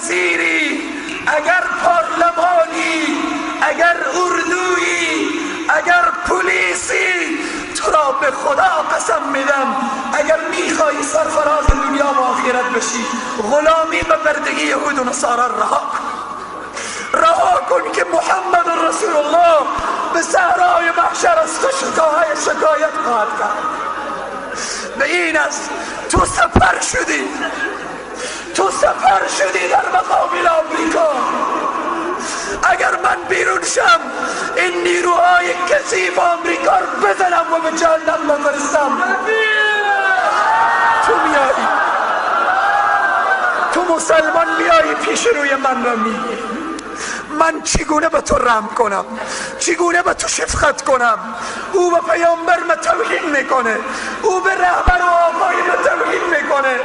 وزیری، اگر پارلمانی، اگر اردویی، اگر پلیسی، تو را به خدا قسم میدم اگر میخوایی سرفراز دنیا و آخرت بشی، غلامی و بردگی یهود و نصارا رها کن که محمد رسول الله به صحرای محشر از تو شکایت خواهد کرد. به این است تو سفر شدی در مقابل آمریکا. اگر من بیرون شم این نیروهای کثیف آمریکا رو بزنم و به جهنم بفرستم، تو میایی، تو مسلمان میایی پیش روی من را میگی من چگونه به تو رحم کنم، چگونه به تو شفقت کنم. او به پیامبر توهین میکنه، او به رهبر و آقای توهین میکنه.